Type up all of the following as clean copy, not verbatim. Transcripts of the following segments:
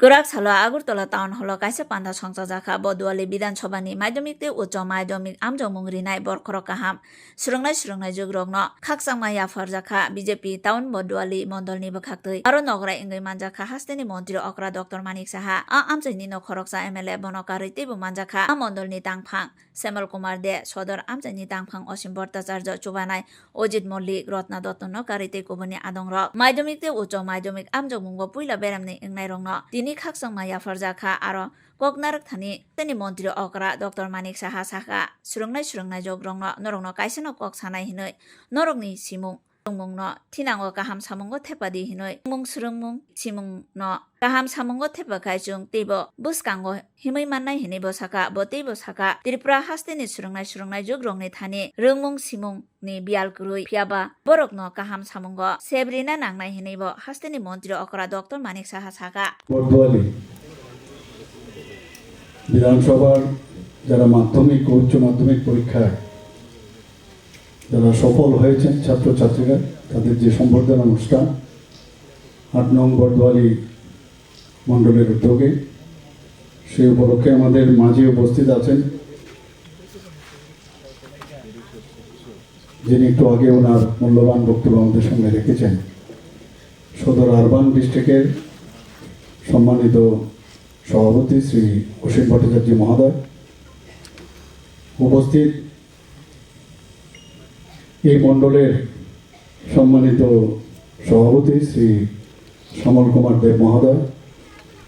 Kurak salo Agurtola town holo kaisa panda songsa jaka Boduali bidansabani maidamik te ucho maidamik amjomung rinai borkhoro kaham surangnai jogrogno khaksangma yafar jaka BJP town Boduali mondolni bakhaktui aro nogra ingui manjaka hasteni mantri okra Dr. Manik Saha amjaini nokhoroksa MLA bonokari tebu manjaka mondolni tangphang Semal Kumar De Sodor amjaini tangphang Osim Bhattacharya chubanai Ojit Mollik Rotna Dotto nokari te kubuni adongrok maidamik te ucho maidamik amjomung bo puila beramni ingnai rongno Dini khaksangma yafar jaka aro koknarak thani teni mantri okra Dr. Manik Saha saka surangnai jogrongno norongno kaisano kok sanai hinoi norongni simung mungno tinango kaham samungo thepadi hinoi mung surungmung simungno kaham samungo thepakai chung tebo buskango himai mannai hinebo saka botebo saka Tripura hasteni surangnai jogrongni thani rungmung simung ni bial kurui phiaba borokno kaham samungo sebrina nangnai hinebo hasteni mantri okra Dr. Manik Saha saka বর্তমানে বিধানসভার যারা মাধ্যমিক ও উচ্চ মাধ্যমিক পরীক্ষায় যারা সফল হয়েছেন ছাত্রছাত্রীরা তাদের যে সম্বর্ধনা অনুষ্ঠান ৮ নং বর্দোয়ালি মণ্ডলের উদ্যোগে সেই উপলক্ষে আমাদের মাঝে উপস্থিত আছেন যিনি একটু আগে ওনার মূল্যবান বক্তব্য আমাদের সঙ্গে রেখেছেন সদর আরবান ডিস্ট্রিক্টের সম্মানিত সভাপতি শ্রী অসীম ভট্টাচার্য মহোদয় উপস্থিত এই মণ্ডলের সম্মানিত সভাপতি শ্রী সমল কুমার দেব মহোদয়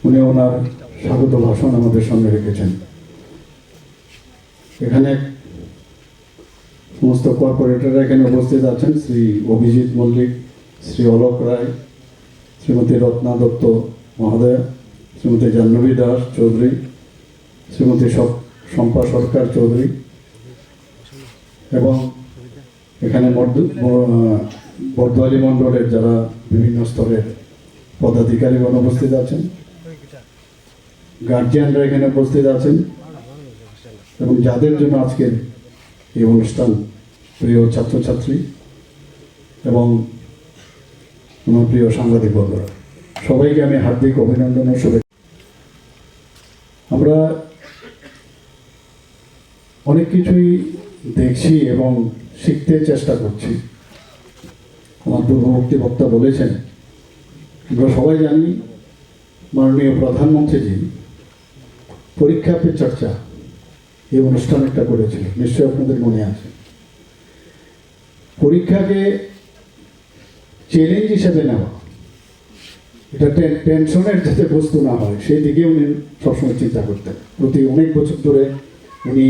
উনি ওনার স্বাগত ভাষণ আমাদের সামনে রেখেছেন এখানে সমস্ত কর্পোরেটররা এখানে উপস্থিত আছেন শ্রী অভিজিৎ মল্লিক শ্রী অলোক রায় শ্রীমতী রত্না দত্ত মহোদয় শ্রীমতী জাহ্নবী দাস চৌধুরী শ্রীমতী শম্পা সরকার চৌধুরী এবং এখানে বর্দোয়ালি মণ্ডলের যারা বিভিন্ন স্তরের পদাধিকারীগণ উপস্থিত আছেন গার্জিয়ানরা এখানে উপস্থিত আছেন এবং যাদের জন্য আজকের এই অনুষ্ঠান প্রিয় ছাত্রছাত্রী এবং আমার প্রিয় সাংবাদিক বন্ধুরা সবাইকে আমি হার্দিক অভিনন্দন ও শুভেচ্ছা আমরা অনেক কিছুই দেখছি এবং শিখতে চেষ্টা করছি আমার পূর্ববর্তী বক্তা বলেছেন আমরা সবাই জানি মাননীয় প্রধানমন্ত্রীজি পরীক্ষা পে চর্চা এই অনুষ্ঠান একটা করেছিল নিশ্চয়ই আপনাদের মনে আছে পরীক্ষাকে চ্যালেঞ্জ হিসেবে নেওয়া এটা টেনশনের যাতে বস্তু না হয় সেই দিকে উনি সবসময় চিন্তা করতেন প্রতি অনেক বছর ধরে উনি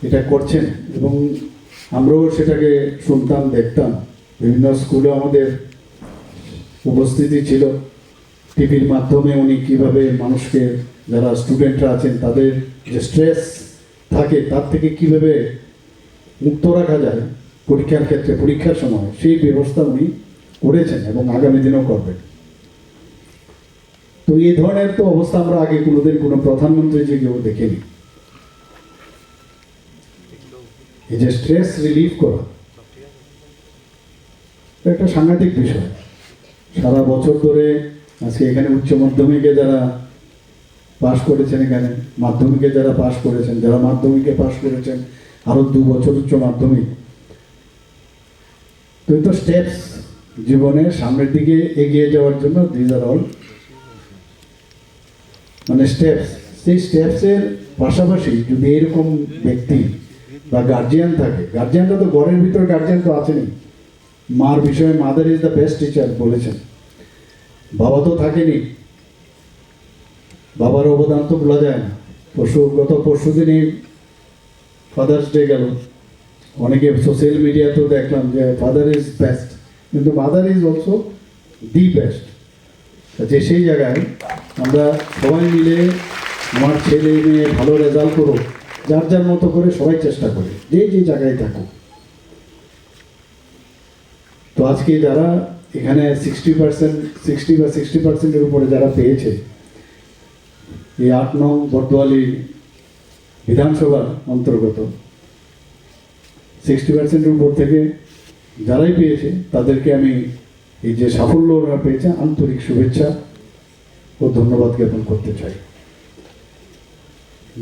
এটা করছেন এবং আমরাও সেটাকে শুনতাম দেখতাম বিভিন্ন স্কুলে আমাদের উপস্থিতি ছিল টিভির মাধ্যমে উনি কিভাবে মানুষকে যারা স্টুডেন্টরা আছেন তাদের যে স্ট্রেস থাকে তার থেকে কিভাবে মুক্ত রাখা যায় পরীক্ষার ক্ষেত্রে পরীক্ষার সময় সেই ব্যবস্থা উনি করেছেন এবং আগামী দিনেও করবেন তো এই ধরনের তো অবস্থা আমরা আগে কোনোদিন কোনো প্রধানমন্ত্রী যে কেউ দেখিনি এই যে স্ট্রেস রিলিফ করা একটা সাংঘাতিক বিষয় সারা বছর ধরে আজকে এখানে উচ্চ মাধ্যমিকে যারা পাশ করেছেন এখানে মাধ্যমিকে যারা পাশ করেছেন যারা মাধ্যমিকে পাশ করেছেন আরো 2 বছর উচ্চ মাধ্যমিক তো এই তো স্টেপস জীবনের সামনের দিকে এগিয়ে যাওয়ার জন্য দিস আর অল মানে স্টেপস সেই স্টেপসের পাশাপাশি যদি এরকম ব্যক্তি বা গার্জিয়ান থাকে গার্জিয়ানটা তো ঘরের ভিতর গার্জিয়ান তো আছেনই মার বিষয়ে mother is the best teacher বলেছেন বাবা তো থাকেনি বাবার অবদান তো ভোলা যায় না গত পরশু দিনই ফাদার্স ডে গেল অনেকে সোশ্যাল মিডিয়াতেও দেখলাম যে ফাদার ইজ বেস্ট কিন্তু mother is also the best যে সেই জায়গায় আমরা সবাই মিলে আমার ছেলে মেয়ে ভালো রেজাল্ট করো যার যার মতো করে সবাই চেষ্টা করে যে যে জায়গায় থাকুক তো আজকে যারা এখানে 60% উপরে যারা পেয়েছে এই ৮ নং বর্দোয়ালি বিধানসভার অন্তর্গত 60% উপর থেকে যারাই পেয়েছে তাদেরকে আমি এই যে সাফল্য ওরা পেয়েছে আন্তরিক শুভেচ্ছা ও ধন্যবাদ জ্ঞাপন করতে চাই।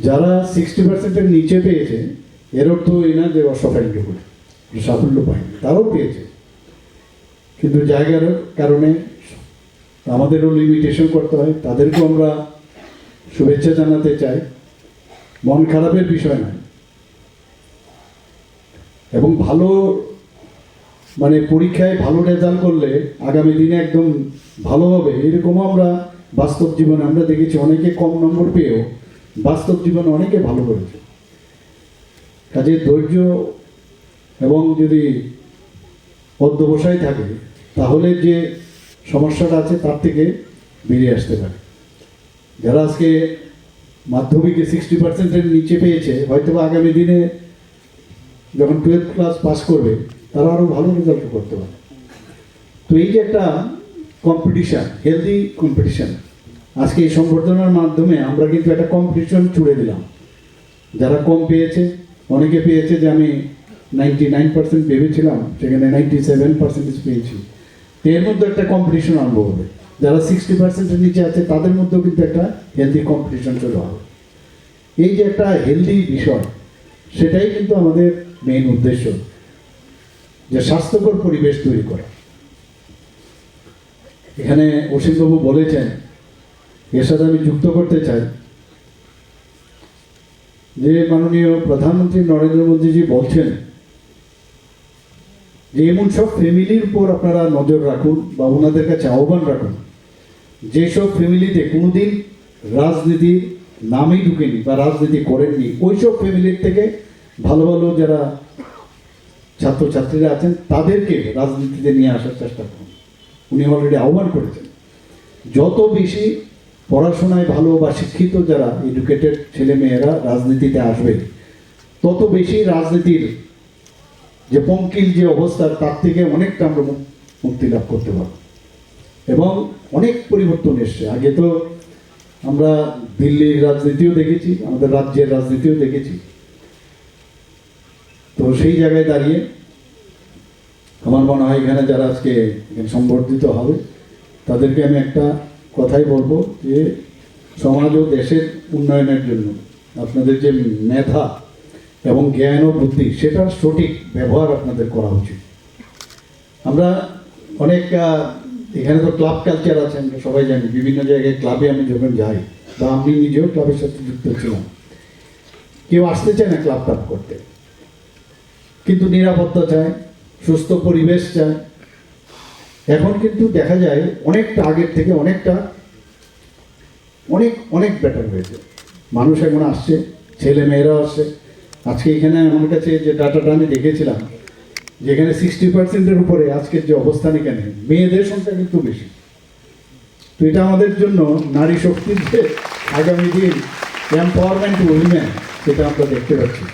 যারা 60%-এর নিচে পেয়েছে এর অর্থ এই না যে অসাফল্য করে সাফল্য পায়নি, তারাও পেয়েছে, কিন্তু জায়গার কারণে আমাদেরও লিমিটেশন করতে হয়। তাদেরকেও আমরা শুভেচ্ছা জানাতে চাই, মন খারাপের বিষয় নয়। এবং ভালো মানে পরীক্ষায় ভালো রেজাল্ট করলে আগামী দিনে একদম ভালো হবে, এরকমও আমরা বাস্তব জীবনে আমরা দেখেছি। অনেকে কম নম্বর পেয়েও বাস্তব জীবনে অনেকে ভালো করেছে। কাজে ধৈর্য এবং যদি অধ্যবসায় থাকে তাহলে যে সমস্যাটা আছে তার থেকে বেরিয়ে আসতে পারে। যারা আজকে মাধ্যমিকে 60%-এর নিচে পেয়েছে, হয়তো আগামী দিনে যখন 12th ক্লাস পাস করবে তারা আরও ভালো রেজাল্ট করতে পারে। তো এই যে একটা কম্পিটিশান, হেলদি কম্পিটিশান, আজকে এই সংবর্ধনার মাধ্যমে আমরা কিন্তু একটা কম্পিটিশন ছুড়ে দিলাম। যারা কম পেয়েছে, অনেকে পেয়েছে যে আমি 99% ভেবেছিলাম, সেখানে 97% পেয়েছি। তো এর মধ্যে একটা কম্পিটিশন আরম্ভ হবে। যারা 60%-এর নিচে আছে তাদের মধ্যেও কিন্তু একটা হেলদি কম্পিটিশন শুরু হবে। এই যে একটা হেলদি বিষয়, সেটাই কিন্তু আমাদের মেইন উদ্দেশ্য, যে স্বাস্থ্যকর পরিবেশ তৈরি করা। এখানে অসীমবাবু বলেছেন, এর সাথে আমি যুক্ত করতে চাই যে মাননীয় প্রধানমন্ত্রী নরেন্দ্র মোদীজি বলছেন যে এমন সব ফ্যামিলির উপর আপনারা নজর রাখুন বা ওনাদের কাছে আহ্বান রাখুন যেসব ফ্যামিলিতে কোনোদিন রাজনীতির নামই ঢুকেনি বা রাজনীতি করেননি, ওইসব ফ্যামিলির থেকে ভালো ভালো যারা ছাত্রছাত্রীরা আছেন তাদেরকে রাজনীতিতে নিয়ে আসার চেষ্টা করুন। উনি অলরেডি আহ্বান করেছেন যত বেশি পড়াশোনায় ভালো বা শিক্ষিত যারা এডুকেটেড ছেলে মেয়েরা রাজনীতিতে আসবে, তত বেশি রাজনীতির যে পঙ্কিল যে অবস্থা তার থেকে অনেকটা আমরা মুক্তি লাভ করতে পারব। এবং অনেক পরিবর্তন এসছে। আগে তো আমরা দিল্লির রাজনীতিও দেখেছি, আমাদের রাজ্যের রাজনীতিও দেখেছি। তো সেই জায়গায় দাঁড়িয়ে আমার মনে হয় এখানে যারা আজকে সংবর্ধিত হবে তাদেরকে আমি একটা কথাই বলবো যে সমাজ ও দেশের উন্নয়নের জন্য আপনাদের যে মেধা এবং জ্ঞান ও বুদ্ধি, সেটার সঠিক ব্যবহার আপনাদের করা উচিত। আমরা অনেক এখানে তো ক্লাব কালচার আছে, আমরা সবাই জানি। বিভিন্ন জায়গায় ক্লাবে আমি যখন যাই বা আমি নিজেও ক্লাবের সাথে যুক্ত ছিলাম, কেউ আসতে চায় না ক্লাব টাব করতে, কিন্তু নিরাপত্তা চায়, সুস্থ পরিবেশ চায়। এখন কিন্তু দেখা যায় অনেকটা আগের থেকে অনেকটা অনেক বেটার হয়েছে। মানুষ এখন আসছে, ছেলে মেয়েরা আসছে। আজকে এখানে আমার কাছে যে ডাটাটা আমি দেখেছিলাম, যেখানে 60%-এর উপরে আজকের যে অবস্থান, এখানে মেয়েদের সংখ্যা কিন্তু বেশি। তো এটা আমাদের জন্য নারী শক্তির যে আগামী দিন এম্পাওয়ারমেন্ট উইমেন, সেটা আমরা দেখতে পাচ্ছি।